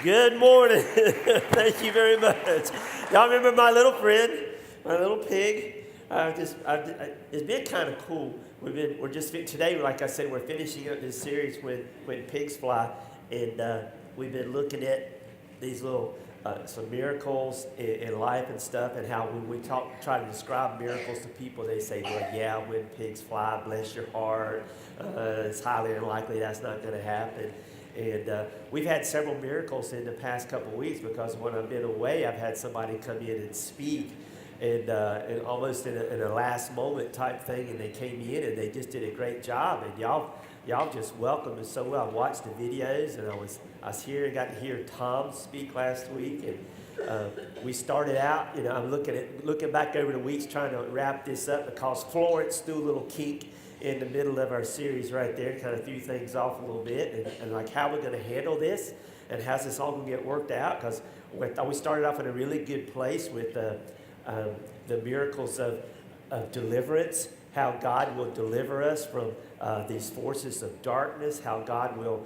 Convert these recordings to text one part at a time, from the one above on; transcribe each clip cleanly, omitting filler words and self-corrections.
Good morning. Thank you very much. Y'all remember my little friend, my little pig? It's been kind of cool. Today, like I said, we're finishing up this series when pigs fly, and we've been looking at these little some miracles in life and stuff, and how when we try to describe miracles to people, they say, well, yeah, when pigs fly, bless your heart. It's highly unlikely that's not going to happen. And we've had several miracles in the past couple of weeks, because when I've been away, I've had somebody come in and speak, and almost in a last moment type thing, and they came in and they just did a great job, and y'all just welcomed us so well. I watched the videos, and I was here and got to hear Tom speak last week, and we started out, I'm looking back over the weeks trying to wrap this up, because Florence threw a little kink in the middle of our series right there, kind of threw things off a little bit, and like how we're going to handle this, and how's this all going to get worked out, because we started off in a really good place with the miracles of deliverance, how God will deliver us from these forces of darkness, how God will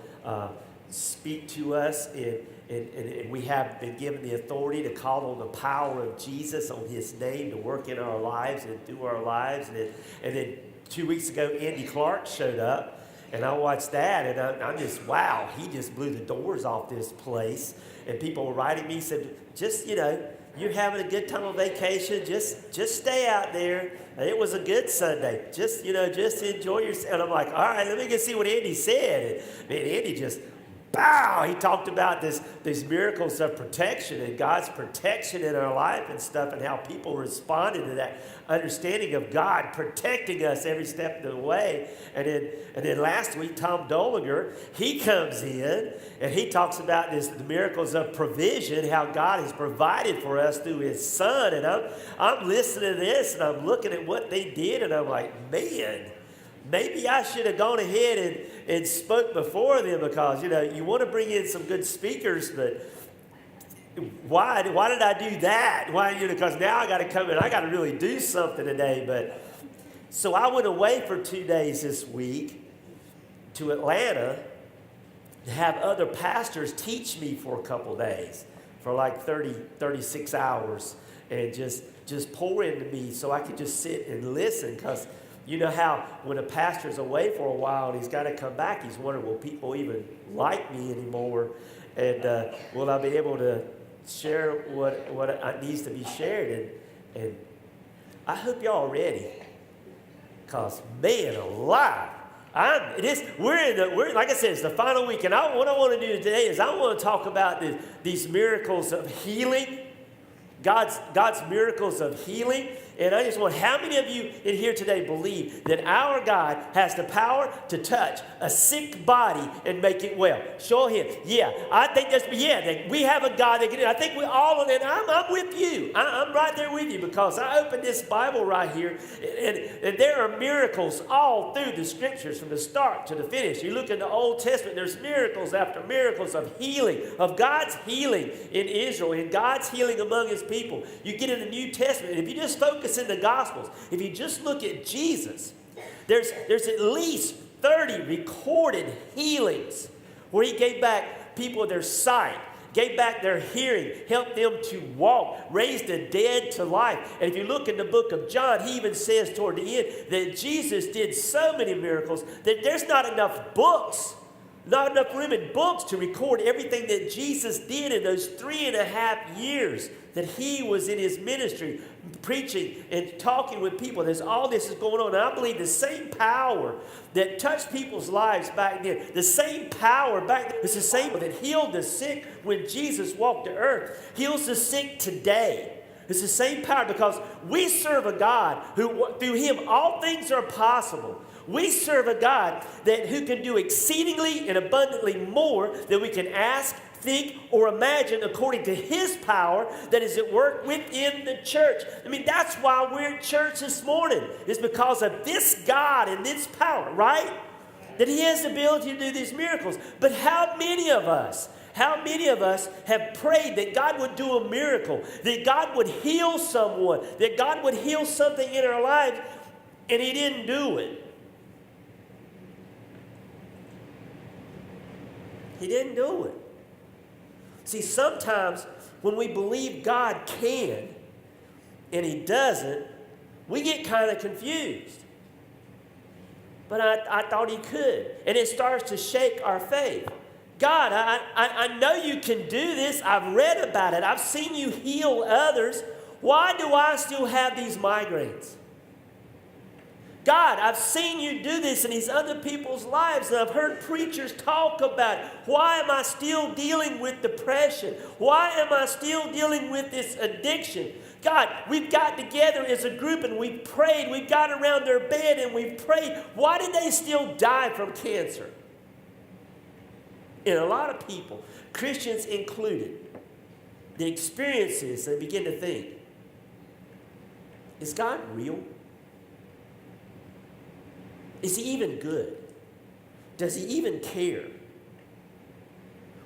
speak to us, and we have been given the authority to call on the power of Jesus, on his name, to work in our lives and through our lives, and then 2 weeks ago, Andy Clark showed up, and I watched that, and I'm just, wow, he just blew the doors off this place. And people were writing me, said, just, you're having a good time on vacation, just stay out there. It was a good Sunday. Just enjoy yourself. And I'm like, all right, let me go see what Andy said. And man, Andy just, wow, he talked about these miracles of protection and God's protection in our life and stuff, and how people responded to that understanding of God protecting us every step of the way. And then last week, Tom Dolinger, he comes in and he talks about the miracles of provision, how God has provided for us through his son. And I'm listening to this, and I'm looking at what they did, and I'm like, man, maybe I should have gone ahead and spoke before them, because, you want to bring in some good speakers, but why did I do that? Because now I got to come in, I got to really do something today. But so I went away for 2 days this week to Atlanta to have other pastors teach me for a couple days, for like 36 hours, and just pour into me so I could just sit and listen, because you know how when a pastor's away for a while and he's got to come back, he's wondering, will people even like me anymore? And will I be able to share what needs to be shared? And I hope y'all are ready, because man alive, we're like I said, it's the final week, and what I want to do today is I want to talk about these miracles of healing, God's miracles of healing. And I just want, how many of you in here today believe that our God has the power to touch a sick body and make it well? Show him. Yeah, I think that we have a God that can do it. I think we all, and I'm with you. I'm right there with you, because I opened this Bible right here, and there are miracles all through the scriptures from the start to the finish. You look in the Old Testament, there's miracles after miracles of healing, of God's healing in Israel, and God's healing among his people. You get in the New Testament, and if you just focus in the Gospels, if you just look at Jesus, there's at least 30 recorded healings where he gave back people their sight, gave back their hearing, helped them to walk, raised the dead to life. And if you look in the book of John, he even says toward the end that Jesus did so many miracles that there's not enough books, not enough room in books to record everything that Jesus did in those 3.5 years that he was in his ministry, preaching and talking with people. All this is going on. And I believe the same power that touched people's lives back then, the same power back then, it's the same that healed the sick when Jesus walked the earth, heals the sick today. It's the same power because we serve a God who, through him, all things are possible. We serve a God who can do exceedingly and abundantly more than we can ask, think, or imagine according to his power that is at work within the church. I mean, that's why we're at church this morning. It's because of this God and this power, right? That he has the ability to do these miracles. But how many of us have prayed that God would do a miracle, that God would heal someone, that God would heal something in our lives, and he didn't do it? He didn't do it. See, sometimes when we believe God can and he doesn't, we get kind of confused. But I thought he could. And it starts to shake our faith. God, I know you can do this. I've read about it. I've seen you heal others. Why do I still have these migraines? God, I've seen you do this in these other people's lives, and I've heard preachers talk about it. Why am I still dealing with depression? Why am I still dealing with this addiction? God, we've got together as a group and we've prayed. We've got around their bed and we've prayed. Why did they still die from cancer? And a lot of people, Christians included, the experiences, they begin to think, is God real? Is he even good? Does he even care?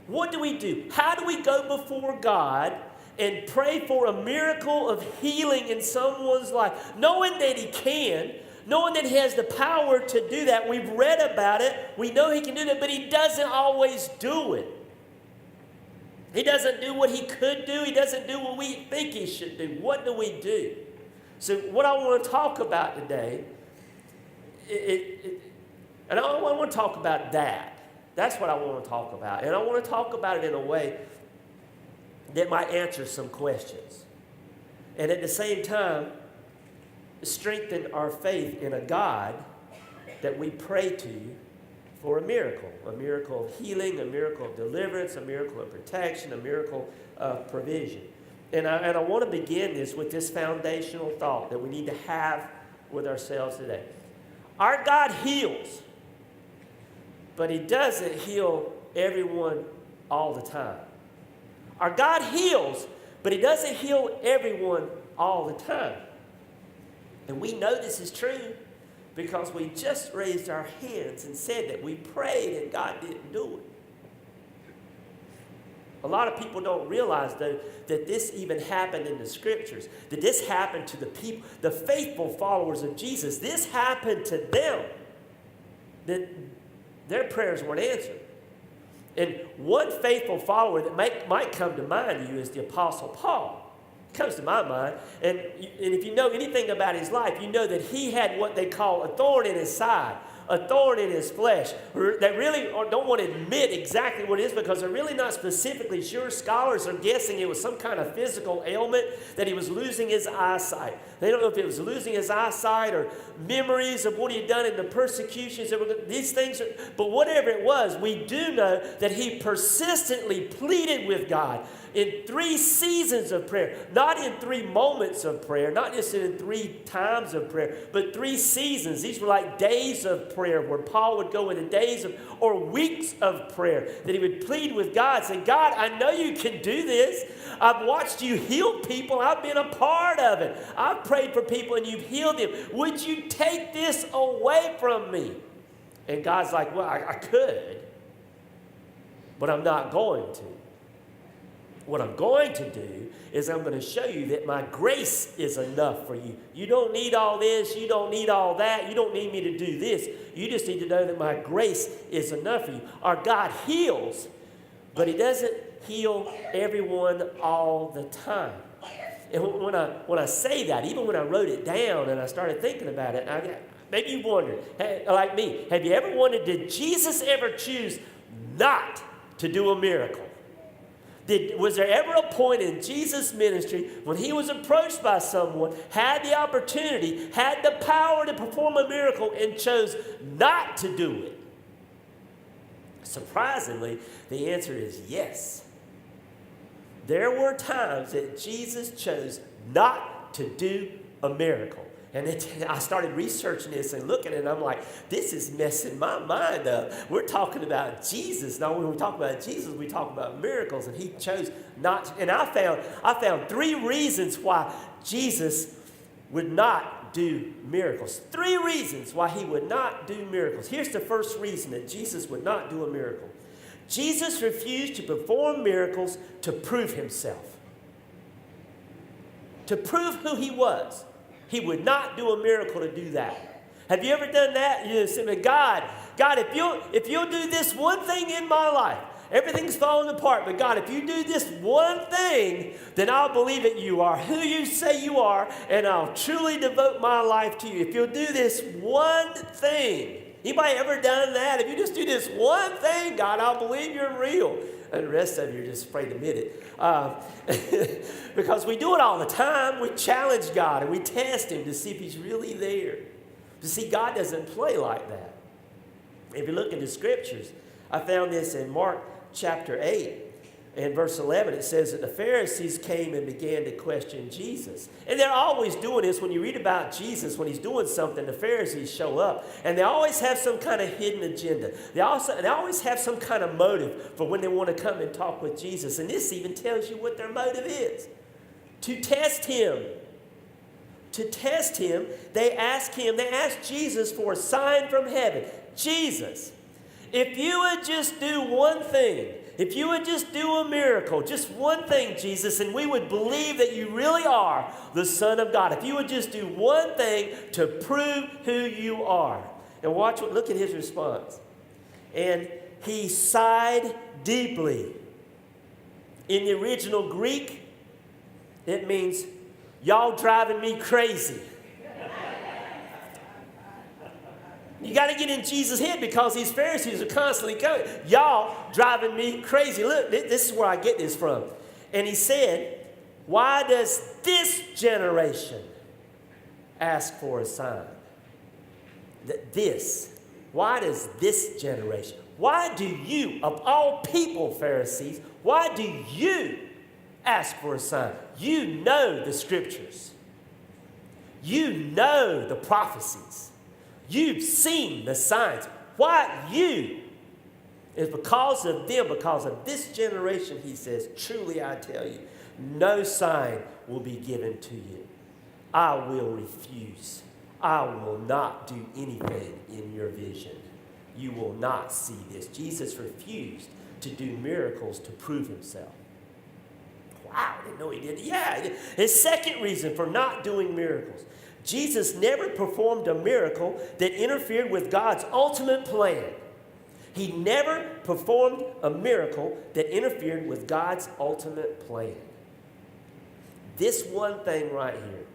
What do we do? How do we go before God and pray for a miracle of healing in someone's life, knowing that he can, knowing that he has the power to do that? We've read about it. We know he can do that, but he doesn't always do it. He doesn't do what he could do. He doesn't do what we think he should do. What do we do? So what I want to talk about today, and I want to talk about that. That's what I want to talk about. And I want to talk about it in a way that might answer some questions. And at the same time, strengthen our faith in a God that we pray to for a miracle of healing, a miracle of deliverance, a miracle of protection, a miracle of provision. And I want to begin this with this foundational thought that we need to have with ourselves today. Our God heals, but he doesn't heal everyone all the time. Our God heals, but he doesn't heal everyone all the time. And we know this is true because we just raised our hands and said that we prayed and God didn't do it. A lot of people don't realize, though, that this even happened in the scriptures, that this happened to the people, the faithful followers of Jesus. This happened to them, that their prayers weren't answered. And one faithful follower that might come to mind to you is the Apostle Paul. It comes to my mind. And if you know anything about his life, you know that he had what they call a thorn in his side, a thorn in his flesh. They really don't want to admit exactly what it is because they're really not specifically sure. Scholars are guessing it was some kind of physical ailment, that he was losing his eyesight. They don't know if it was losing his eyesight or memories of what he had done in the persecutions. These things, but whatever it was, we do know that he persistently pleaded with God in 3 seasons of prayer, not in 3 moments of prayer, not just in 3 times of prayer, but 3 seasons. These were like days of prayer where Paul would go into days of or weeks of prayer, that he would plead with God, saying, God, I know you can do this. I've watched you heal people. I've been a part of it. I've prayed for people and you've healed them. Would you take this away from me? And God's like, well, I could, but I'm not going to. What I'm going to do is I'm going to show you that my grace is enough for you. You don't need all this. You don't need all that. You don't need me to do this. You just need to know that my grace is enough for you. Our God heals, but he doesn't heal everyone all the time. And when I say that, even when I wrote it down and I started thinking about it, maybe you wondered, hey, like me, have you ever wondered, did Jesus ever choose not to do a miracle? Was there ever a point in Jesus' ministry when he was approached by someone, had the opportunity, had the power to perform a miracle, and chose not to do it? Surprisingly, the answer is yes. There were times that Jesus chose not to do a miracle. And I started researching this and looking, and I'm like, this is messing my mind up. We're talking about Jesus. Now, when we talk about Jesus, we talk about miracles, and he chose not to. And I found 3 reasons why Jesus would not do miracles. 3 reasons why he would not do miracles. Here's the first reason that Jesus would not do a miracle. Jesus refused to perform miracles to prove himself. To prove who he was. He would not do a miracle to do that. Have you ever done that? You just say, God, if you'll do this one thing in my life, everything's falling apart. But God, if you do this one thing, then I'll believe that you are who you say you are, and I'll truly devote my life to you. If you'll do this one thing. Anybody ever done that? If you just do this one thing, God, I'll believe you're real. And the rest of you are just afraid to admit it. Because we do it all the time. We challenge God and we test him to see if he's really there. To see, God doesn't play like that. If you look in the scriptures, I found this in Mark chapter 8. In verse 11, it says that the Pharisees came and began to question Jesus. And they're always doing this. When you read about Jesus, when he's doing something, the Pharisees show up. And they always have some kind of hidden agenda. They always have some kind of motive for when they want to come and talk with Jesus. And this even tells you what their motive is. To test him. To test him, they asked Jesus for a sign from heaven. Jesus, if you would just do one thing, if you would just do a miracle, just one thing, Jesus, and we would believe that you really are the Son of God. If you would just do one thing to prove who you are. And look at his response. And he sighed deeply. In the original Greek, it means, y'all driving me crazy. You got to get in Jesus' head because these Pharisees are constantly coming. Y'all driving me crazy. Look, this is where I get this from. And he said, why does this generation ask for a sign? Why does this generation? Why do you, of all people, Pharisees, why do you ask for a sign? You know the scriptures. You know the prophecies. You've seen the signs. Why you? It's because of them, because of this generation, he says, truly I tell you, no sign will be given to you. I will refuse. I will not do anything in your vision. You will not see this. Jesus refused to do miracles to prove himself. Wow, I didn't know he did. Yeah, his second reason for not doing miracles. Jesus never performed a miracle that interfered with God's ultimate plan. He never performed a miracle that interfered with God's ultimate plan. This one thing right here,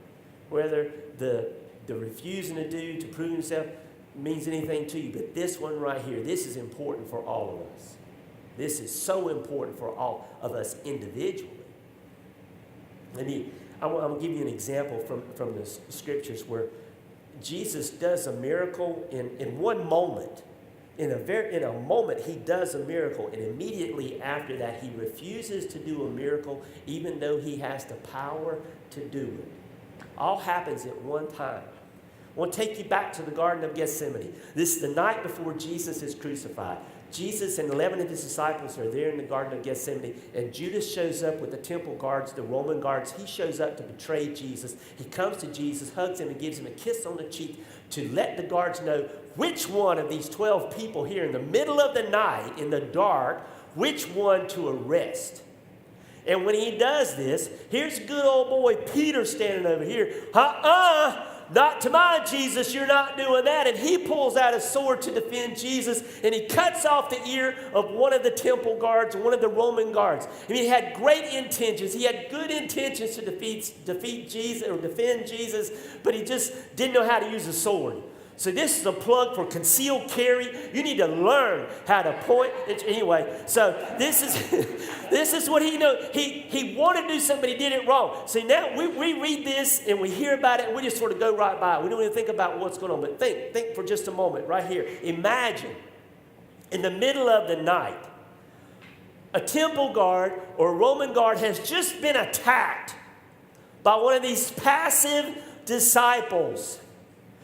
whether the refusing to do to prove himself means anything to you, but this one right here, this is important for all of us. This is so important for all of us individually. I'm going to give you an example from the scriptures where Jesus does a miracle in one moment. In a moment, he does a miracle, and immediately after that, he refuses to do a miracle, even though he has the power to do it. All happens at one time. I want to take you back to the Garden of Gethsemane. This is the night before Jesus is crucified. Jesus and 11 of his disciples are there in the Garden of Gethsemane, and Judas shows up with the temple guards, the Roman guards. He shows up to betray Jesus. He comes to Jesus, hugs him, and gives him a kiss on the cheek to let the guards know which one of these 12 people here in the middle of the night, in the dark, which one to arrest. And when he does this, here's good old boy Peter standing over here. Not to my Jesus, you're not doing that. And he pulls out a sword to defend Jesus, and he cuts off the ear of one of the temple guards, one of the Roman guards. And he had great intentions. He had good intentions to defeat Jesus or defend Jesus, but he just didn't know how to use a sword. So this is a plug for concealed carry. You need to learn how to point. Anyway, so this is what he knew. He wanted to do something, but he did it wrong. See, now we read this and we hear about it and we just sort of go right by it. We don't even think about what's going on. But think for just a moment right here. Imagine in the middle of the night, a temple guard or a Roman guard has just been attacked by one of these passive disciples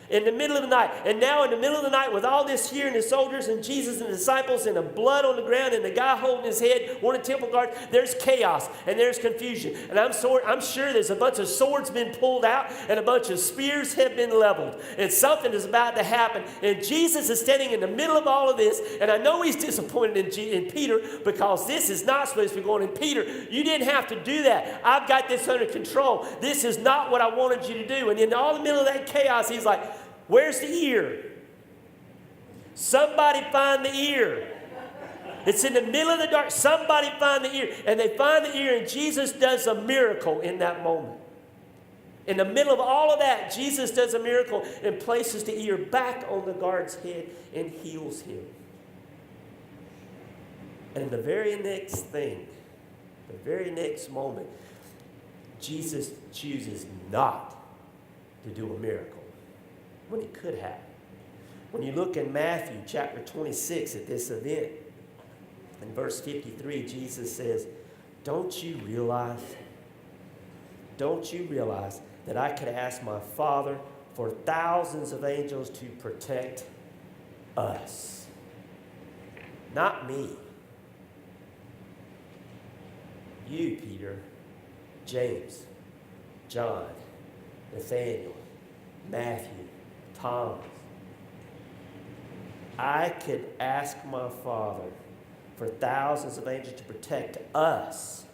in the middle of the night. And now in the middle of the night with all this here and the soldiers and Jesus and the disciples and the blood on the ground and the guy holding his head, one of the temple guards, there's chaos and there's confusion. And I'm sure there's a bunch of swords been pulled out and a bunch of spears have been leveled. And something is about to happen. And Jesus is standing in the middle of all of this. And I know he's disappointed in Peter because this is not supposed to be going. And Peter, you didn't have to do that. I've got this under control. This is not what I wanted you to do. And in all the middle of that chaos, he's like, where's the ear? Somebody find the ear. It's in the middle of the dark. Somebody find the ear. And they find the ear, and Jesus does a miracle in that moment. In the middle of all of that, Jesus does a miracle and places the ear back on the guard's head and heals him. And the very next thing, the very next moment, Jesus chooses not to do a miracle when he could have. When you look in Matthew chapter 26 at this event, in verse 53, Jesus says, don't you realize that I could ask my Father for thousands of angels to protect us? Not me. You, Peter, James, John, Nathaniel, Matthew, Thomas. I could ask my Father for thousands of angels to protect us,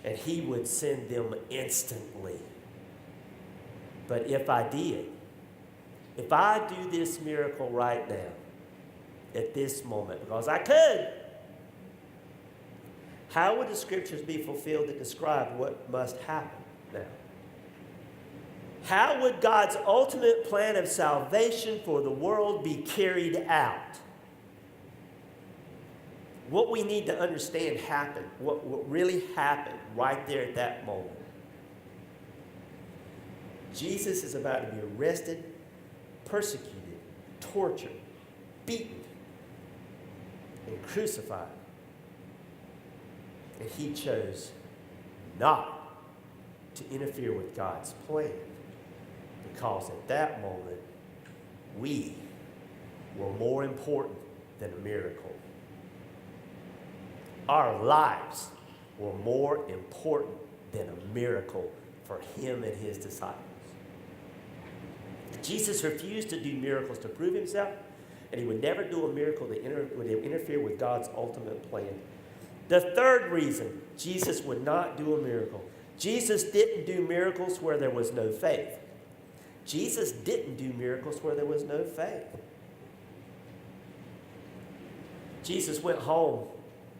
and he would send them instantly. But if I do this miracle right now, at this moment, because I could, how would the scriptures be fulfilled that describe what must happen now? How would God's ultimate plan of salvation for the world be carried out? What we need to understand happened, what really happened right there at that moment. Jesus is about to be arrested, persecuted, tortured, beaten, and crucified. And he chose not to interfere with God's plan. Because at that moment, we were more important than a miracle. Our lives were more important than a miracle for him and his disciples. Jesus refused to do miracles to prove himself, and he would never do a miracle that would interfere with God's ultimate plan. The third reason Jesus would not do a miracle. Jesus didn't do miracles where there was no faith. Jesus didn't do miracles where there was no faith. Jesus went home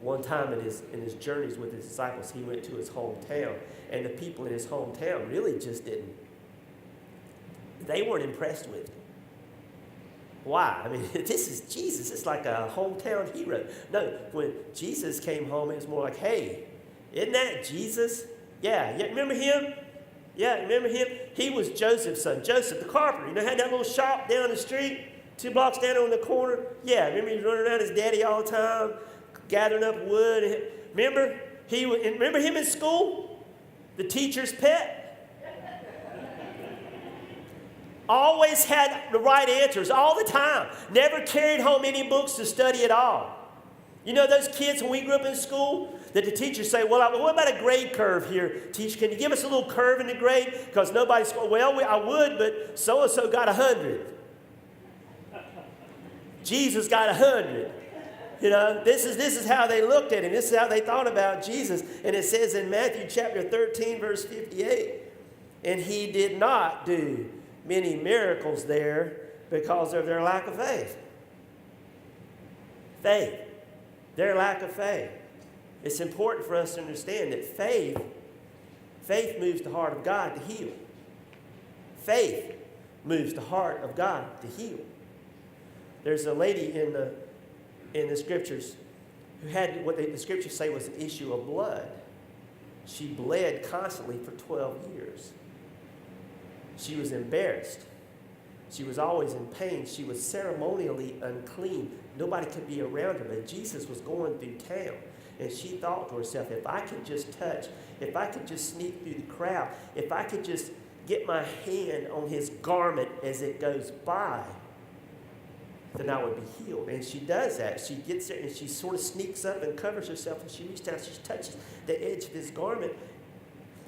one time in his journeys with his disciples. He went to his hometown, and the people in his hometown really just they weren't impressed with him. Why? I mean, this is Jesus. It's like a hometown hero. No, when Jesus came home, it was more like, hey, isn't that Jesus? Yeah, remember him? Yeah, remember him? He was Joseph's son. Joseph, the carpenter. You know, had that little shop down the street, 2 blocks down on the corner. Yeah, remember he was running around his daddy all the time, gathering up wood. Remember him in school? The teacher's pet? Always had the right answers all the time. Never carried home any books to study at all. You know those kids when we grew up in school that the teachers say, well, what about a grade curve here? Teacher, can you give us a little curve in the grade? Because nobody's, I would, but so-and-so got 100. Jesus got 100. You know, this is how they looked at him. This is how they thought about Jesus. And it says in Matthew chapter 13, verse 58, and he did not do many miracles there because of their lack of faith. Faith. Their lack of faith. It's important for us to understand that faith moves the heart of God to heal. Faith moves the heart of God to heal. There's a lady in the scriptures who had what the scriptures say was an issue of blood. She bled constantly for 12 years. She was embarrassed. She was always in pain. She was ceremonially unclean. Nobody could be around her, but Jesus was going through town. And she thought to herself, if I could just touch, if I could just sneak through the crowd, if I could just get my hand on his garment as it goes by, then I would be healed. And she does that. She gets there and she sort of sneaks up and covers herself, and she reaches down, she touches the edge of his garment.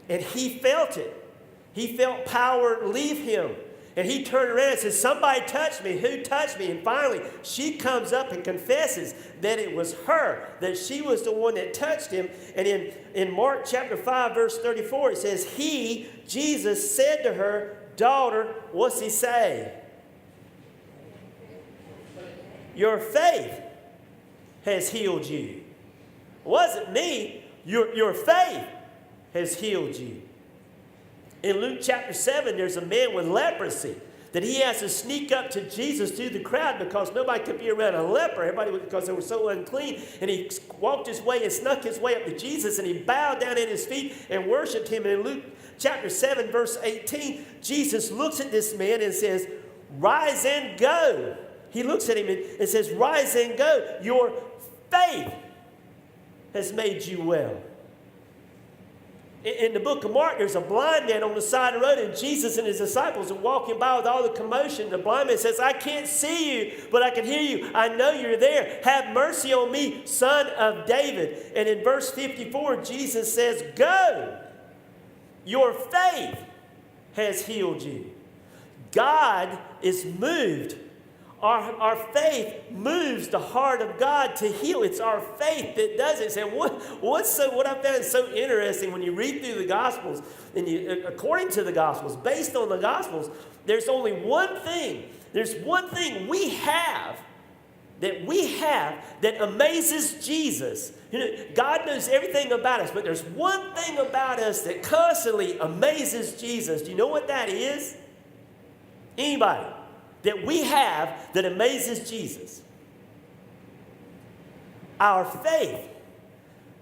And he felt it. He felt power leave him. And he turned around and said, somebody touched me. Who touched me? And finally, she comes up and confesses that it was her, that she was the one that touched him. And in Mark chapter 5, verse 34, it says, he, Jesus, said to her, daughter, what's he say? Your faith has healed you. It wasn't me. Your faith has healed you. In Luke chapter 7, there's a man with leprosy that he has to sneak up to Jesus through the crowd because nobody could be around a leper. Everybody, because they were so unclean. And he walked his way and snuck his way up to Jesus, and he bowed down at his feet and worshiped him. And in Luke chapter 7, verse 18, Jesus looks at this man and says, rise and go. He looks at him and says, rise and go. Your faith has made you well. In the book of Mark, there's a blind man on the side of the road, and Jesus and his disciples are walking by with all the commotion. The blind man says, I can't see you, but I can hear you. I know you're there. Have mercy on me, son of David. And in verse 54, Jesus says, go. Your faith has healed you. God is moved. Our faith moves the heart of God to heal. It's our faith that does it. And what I found so interesting when you read through the Gospels, and according to the Gospels, based on the Gospels, there's only one thing. There's one thing we have that amazes Jesus. You know, God knows everything about us, but there's one thing about us that constantly amazes Jesus. Do you know what that is? Anybody? That we have that amazes Jesus. Our faith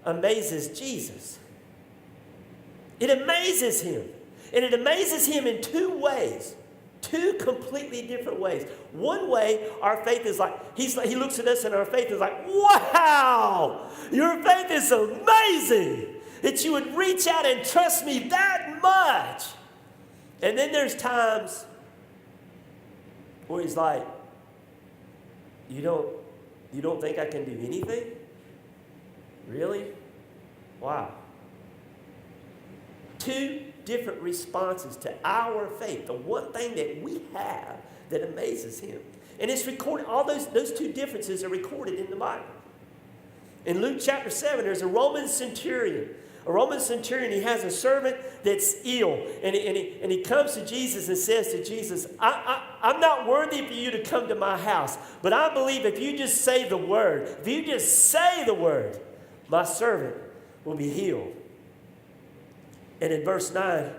amazes Jesus. It amazes him. And it amazes him in two ways. Two completely different ways. One way, our faith is like, he looks at us and our faith is like, wow, your faith is amazing that you would reach out and trust me that much. And then there's times where he's like, you don't think I can do anything? Really? Wow. Two different responses to our faith. The one thing that we have that amazes him. And it's recorded, all those two differences are recorded in the Bible. In Luke chapter 7, there's a Roman centurion. A Roman centurion, he has a servant that's ill. And he comes to Jesus and says to Jesus, I'm not worthy for you to come to my house. But I believe if you just say the word, if you just say the word, my servant will be healed. And in verse 9,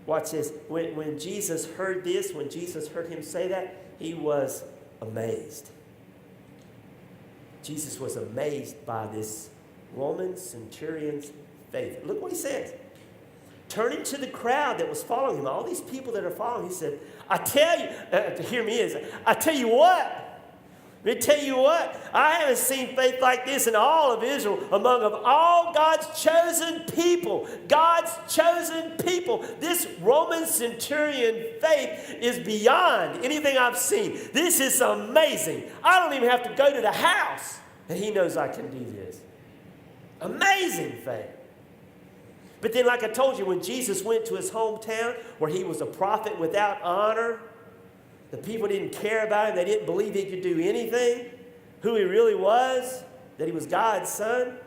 watch this. When Jesus heard this, when Jesus heard him say that, he was amazed. Jesus was amazed by this Roman centurion's faith. Look what he says. Turning to the crowd that was following him, all these people that are following, he said, I tell you, hear me is, I tell you what, let me tell you what, I haven't seen faith like this in all of Israel, among of all God's chosen people. God's chosen people. This Roman centurion faith is beyond anything I've seen. This is amazing. I don't even have to go to the house, and he knows I can do this. Amazing faith. But then, like I told you, when Jesus went to his hometown where he was a prophet without honor, the people didn't care about him. They didn't believe he could do anything, who he really was, that he was God's son.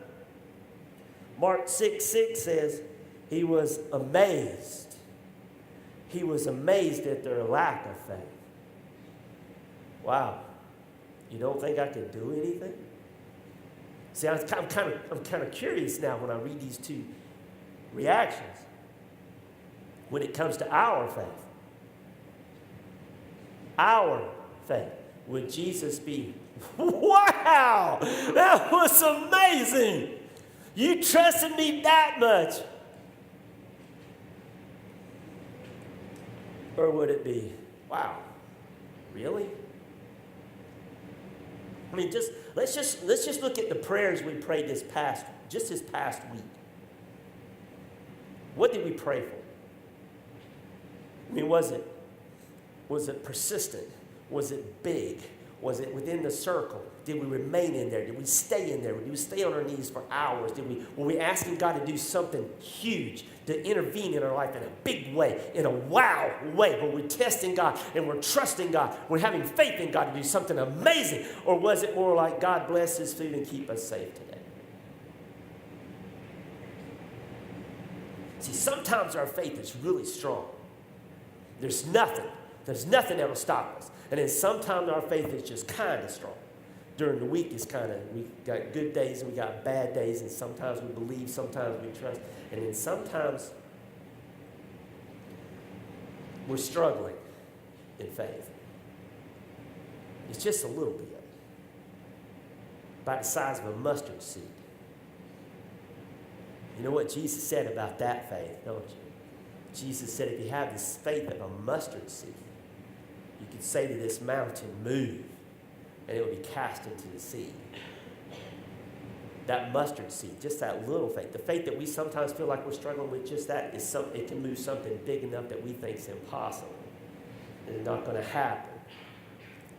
Mark 6:6 says he was amazed. He was amazed at their lack of faith. Wow. You don't think I could do anything? See, I'm kind of curious now when I read these two reactions when it comes to our faith. Our faith. Would Jesus be, wow, that was amazing. You trusted me that much. Or would it be, wow, really? I mean, let's just look at the prayers we prayed this past week. What did we pray for? I mean, was it persistent? Was it big? Was it within the circle? Did we remain in there? Did we stay in there? Did we stay on our knees for hours? Were we asking God to do something huge, to intervene in our life in a big way, in a wow way, where we're testing God and we're trusting God, we're having faith in God to do something amazing? Or was it more like, God bless this food and keep us safe today? See, sometimes our faith is really strong. There's nothing that will stop us. And then sometimes our faith is just kind of strong. During the week, we got good days and we got bad days, and sometimes we believe, sometimes we trust, and then sometimes we're struggling in faith. It's just a little bit, about the size of a mustard seed. You know what Jesus said about that faith, don't you? Jesus said, if you have this faith of a mustard seed, you could say to this mountain, move, and it will be cast into the sea. That mustard seed, just that little faith, the faith that we sometimes feel like we're struggling with, just that it can move something big enough that we think is impossible. And it's not going to happen.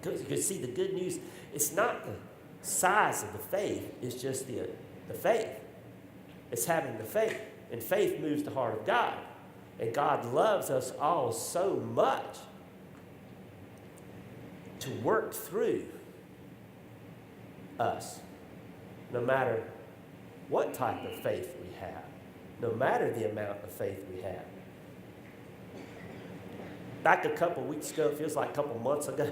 Because see, the good news, it's not the size of the faith, it's just the faith. It's having the faith. And faith moves the heart of God. And God loves us all so much to work through us, no matter what type of faith we have, no matter the amount of faith we have. Back a couple weeks ago, it feels like a couple months ago,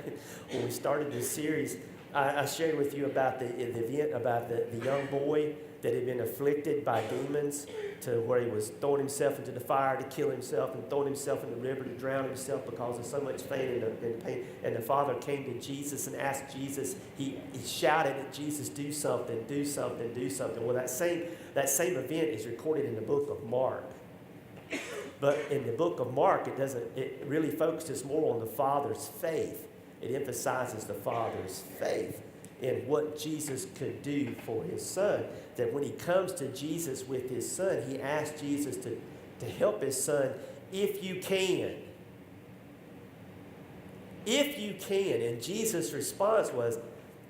when we started this series, I shared with you about the event about the young boy that had been afflicted by demons, to where he was throwing himself into the fire to kill himself and throwing himself in the river to drown himself because of so much pain and pain. And the father came to Jesus and asked Jesus, he shouted at Jesus, do something, do something, do something. Well, that same event is recorded in the book of Mark. But in the book of Mark, it really focuses more on the father's faith. It emphasizes the father's faith in what Jesus could do for his son. That when he comes to Jesus with his son, he asks Jesus to help his son if you can. If you can. And Jesus' response was,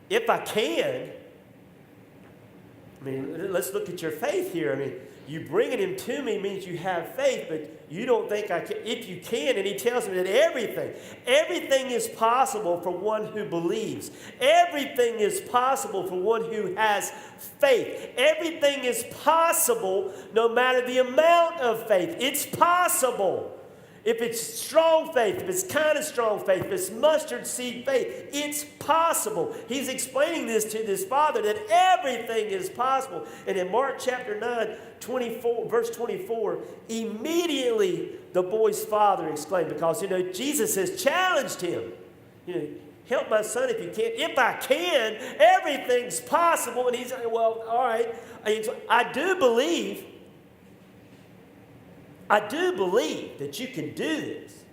if I can. I mean, let's look at your faith here. I mean, you bringing him to me means you have faith, but you don't think I can. If you can, and he tells me that everything is possible for one who believes. Everything is possible for one who has faith. Everything is possible no matter the amount of faith. It's possible. If it's strong faith, if it's kind of strong faith, if it's mustard seed faith, it's possible. He's explaining this to this father, that everything is possible. And in Mark chapter 9, verse 24, immediately the boy's father exclaimed, because, Jesus has challenged him. Help my son if you can. If I can, everything's possible. And he's like, well, all right. I do believe that you can do this.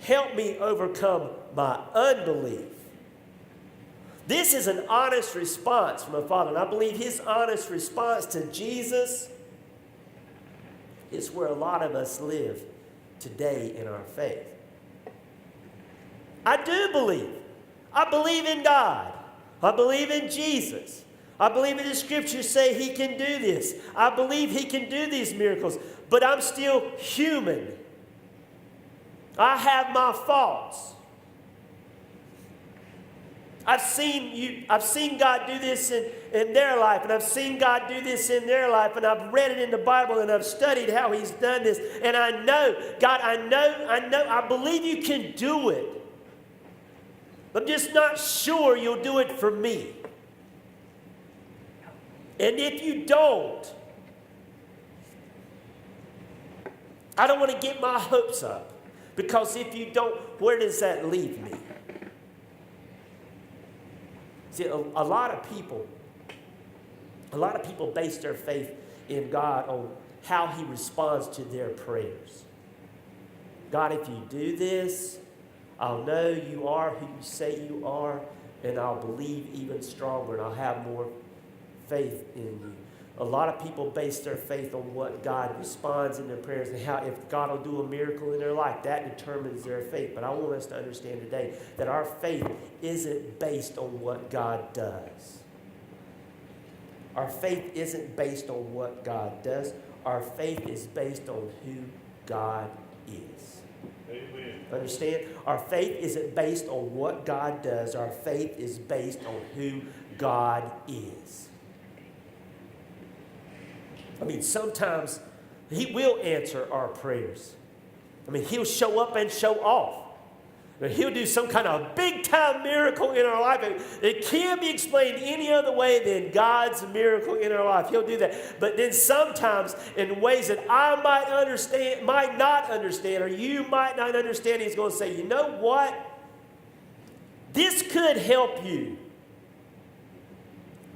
Help me overcome my unbelief. This is an honest response from a father. And I believe his honest response to Jesus is where a lot of us live today in our faith. I do believe. I believe in God. I believe in Jesus. I believe that the scriptures say he can do this. I believe he can do these miracles. But I'm still human. I have my faults. I've seen God do this in their life, and I've seen God do this in their life, and I've read it in the Bible, and I've studied how he's done this. And I know, God, I believe you can do it. I'm just not sure you'll do it for me. And if you don't, I don't want to get my hopes up. Because if you don't, where does that leave me? See, a lot of people base their faith in God on how he responds to their prayers. God, if you do this, I'll know you are who you say you are. and I'll believe even stronger, and I'll have more faith in you. A lot of people base their faith on what God responds in their prayers and how if God will do a miracle in their life, that determines their faith. But I want us to understand today that our faith isn't based on what God does. Our faith isn't based on what God does. Our faith is based on who God is. Amen. Understand? Our faith isn't based on what God does. Our faith is based on who God is. I mean, sometimes He will answer our prayers. I mean, He'll show up and show off. I mean, He'll do some kind of big-time miracle in our life. It can't be explained any other way than God's miracle in our life. He'll do that. But then sometimes in ways that I might not understand, or you might not understand, He's going to say, you know what? This could help you.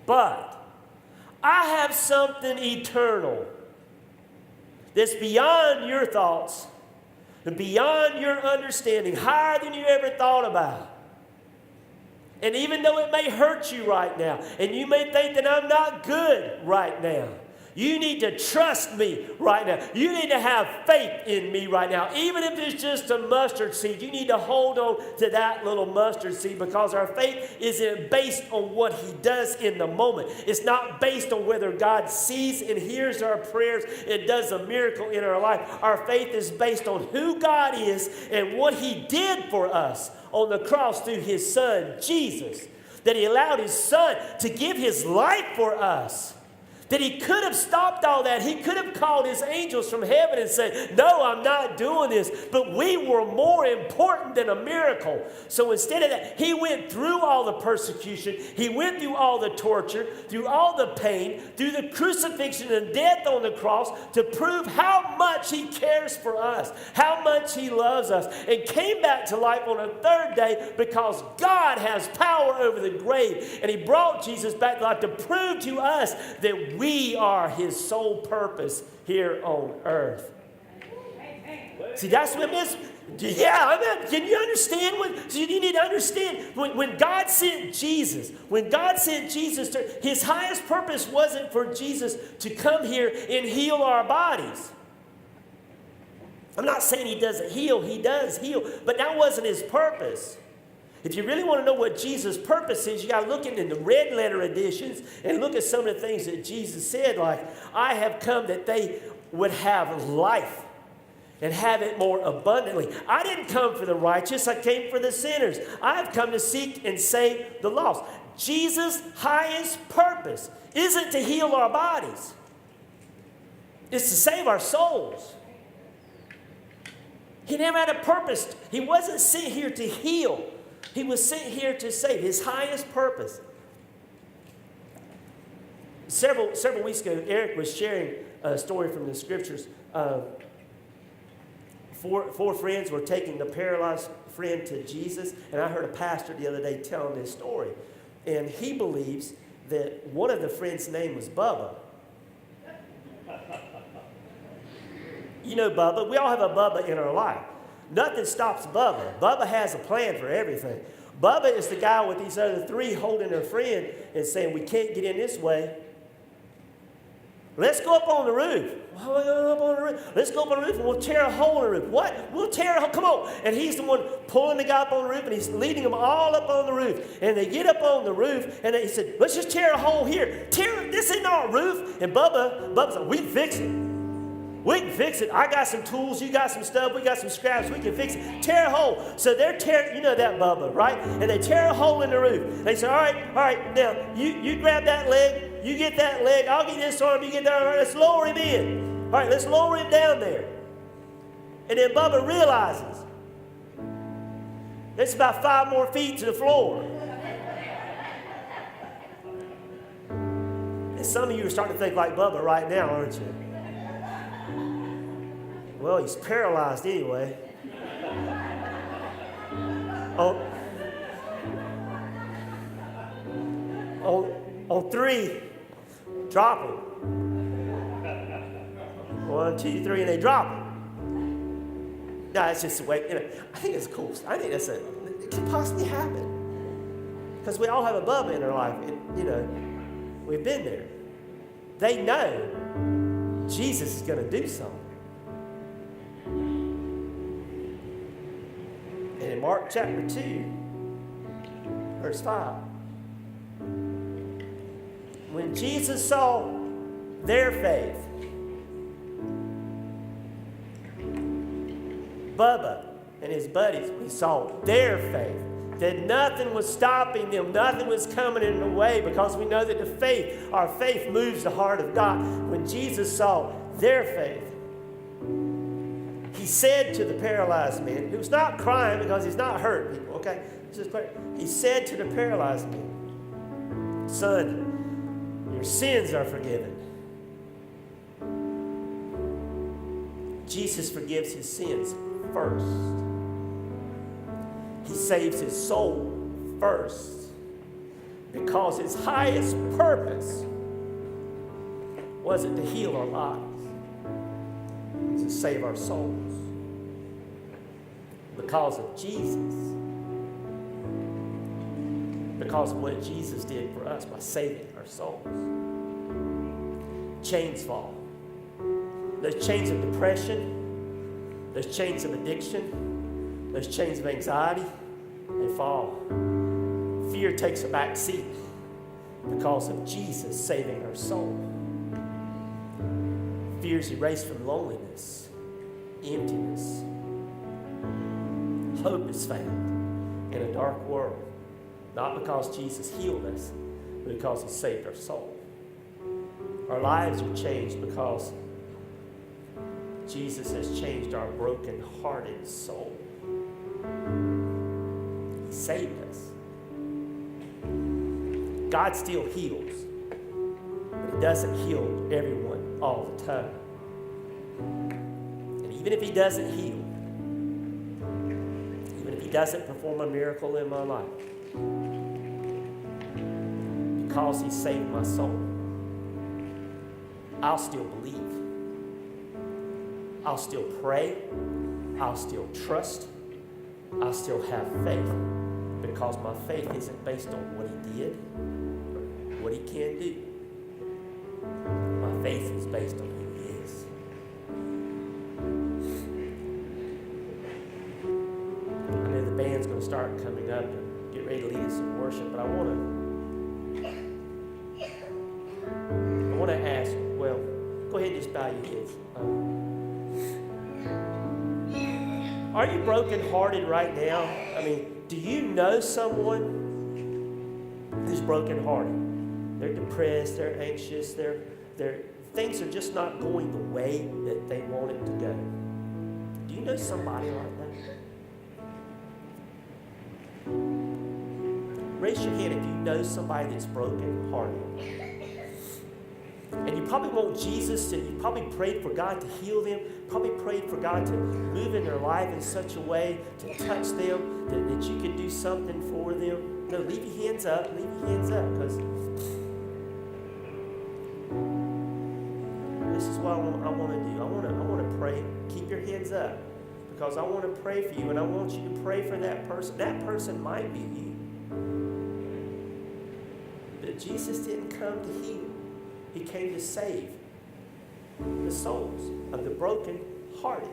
But I have something eternal that's beyond your thoughts and beyond your understanding, higher than you ever thought about. And even though it may hurt you right now, and you may think that I'm not good right now, you need to trust me right now. You need to have faith in me right now. Even if it's just a mustard seed, you need to hold on to that little mustard seed, because our faith isn't based on what He does in the moment. It's not based on whether God sees and hears our prayers and does a miracle in our life. Our faith is based on who God is and what He did for us on the cross through His Son, Jesus. That He allowed His Son to give His life for us. That He could have stopped all that. He could have called His angels from heaven and said, no, I'm not doing this. But we were more important than a miracle. So instead of that, He went through all the persecution. He went through all the torture, through all the pain, through the crucifixion and death on the cross to prove how much He cares for us, how much He loves us, and came back to life on a third day because God has power over the grave. And He brought Jesus back to life to prove to us that we are His sole purpose here on earth. See, that's what it is. Yeah, I mean, can you understand what? You need to understand when God sent Jesus, His highest purpose wasn't for Jesus to come here and heal our bodies. I'm not saying He doesn't heal. He does heal, but that wasn't His purpose. If you really want to know what Jesus' purpose is, you got to look in the red letter editions and look at some of the things that Jesus said, like, I have come that they would have life and have it more abundantly. I didn't come for the righteous. I came for the sinners. I've come to seek and save the lost. Jesus' highest purpose isn't to heal our bodies. It's to save our souls. He never had a purpose. He wasn't sent here to heal. He was sent here to save. His highest purpose. Several weeks ago, Eric was sharing a story from the scriptures. Four friends were taking the paralyzed friend to Jesus, and I heard a pastor the other day telling this story. And he believes that one of the friends' name was Bubba. You know Bubba. We all have a Bubba in our life. Nothing stops Bubba. Bubba has a plan for everything. Bubba is the guy with these other three holding their friend and saying, we can't get in this way. Let's go up on the roof. Let's go up on the roof and we'll tear a hole in the roof. What? We'll tear a hole. Come on. And he's the one pulling the guy up on the roof, and he's leading them all up on the roof. And they get up on the roof, and he said, let's just tear a hole here. This ain't our roof. And Bubba's like, we can fix it. We can fix it. I got some tools. You got some stuff. We got some scraps. We can fix it. Tear a hole. So they're tearing, you know that Bubba, right? And they tear a hole in the roof. They say, all right, now you grab that leg. You get that leg. I'll get this arm. You get that arm. Let's lower him in. All right, let's lower him down there. And then Bubba realizes it's about 5 more feet to the floor. And some of you are starting to think like Bubba right now, aren't you? Well, he's paralyzed anyway. On 3, drop him. 1, 2, 3, and they drop him. No, it's just the way, I think it's cool. I think it could possibly happen. Because we all have a Bubba in our life. We've been there. They know Jesus is going to do something. And in Mark chapter 2, verse 5, when Jesus saw their faith, Bubba and his buddies, we saw their faith. That nothing was stopping them, nothing was coming in the way, because we know that our faith moves the heart of God. When Jesus saw their faith, he said to the paralyzed man, who's not crying because he's not hurt, people, okay? He said to the paralyzed man, son, your sins are forgiven. Jesus forgives his sins first. He saves his soul first, because his highest purpose wasn't to heal our lives, it was to save our souls. Because of Jesus, because of what Jesus did for us by saving our souls. Chains fall. Those chains of depression, those chains of addiction, those chains of anxiety, they fall. Fear takes a back seat because of Jesus saving our soul. Fear is erased from loneliness, emptiness. Hope is found in a dark world, not because Jesus healed us, but because he saved our soul. Our lives are changed because Jesus has changed our broken-hearted soul. He saved us. God still heals, but he doesn't heal everyone all the time. And even if he doesn't heal, even if he doesn't perform a miracle in my life, because he saved my soul, I'll still believe. I'll still pray. I'll still trust. I'll still have faith, because my faith isn't based on what he did, what he can do. My faith is based on who he is. I know the band's going to start coming up and get ready to lead us in worship, but I want to ask, well, go ahead and just bow your heads. Are you brokenhearted right now? I mean, do you know someone who's brokenhearted? They're depressed, they're anxious, things are just not going the way that they want it to go. Do you know somebody like that? Raise your hand if you know somebody that's brokenhearted. And you probably want Jesus to, you probably prayed for God to heal them, probably prayed for God to move in their life in such a way to touch them that you could do something for them. No, leave your hands up, because this is what I want to do. I want to pray. Keep your hands up, because I want to pray for you, and I want you to pray for that person. That person might be you. But Jesus didn't come to heal. He came to save the souls of the broken-hearted.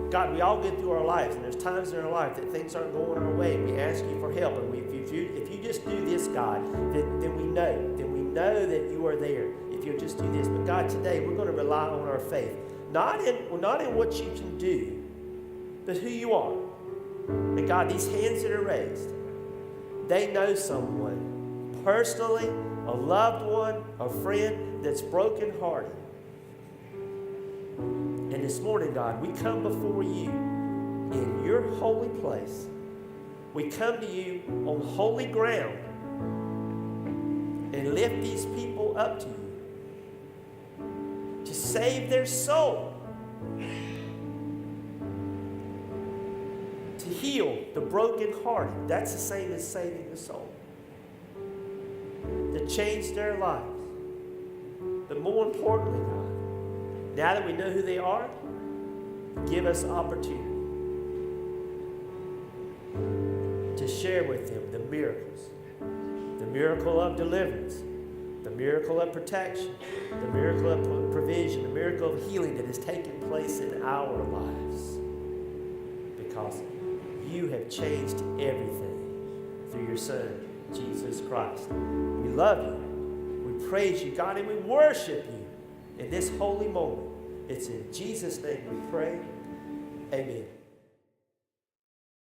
God, we all go through our lives, and there's times in our life that things aren't going our way, and we ask you for help. And if you just do this, God, then we know that you are there. If you'll just do this. But God, today we're going to rely on our faith, not in what you can do, but who you are. And God, these hands that are raised, they know someone personally, a loved one, a friend that's brokenhearted. And this morning, God, we come before you in your holy place. We come to you on holy ground and lift these people up to you to save their soul, to heal the brokenhearted. That's the same as saving the soul. To change their lives. But more importantly, God, now that we know who they are, give us opportunity share with them the miracles, the miracle of deliverance, the miracle of protection, the miracle of provision, the miracle of healing that has taken place in our lives. Because you have changed everything through your Son, Jesus Christ. We love you. We praise you, God, and we worship you in this holy moment. It's in Jesus' name we pray. Amen.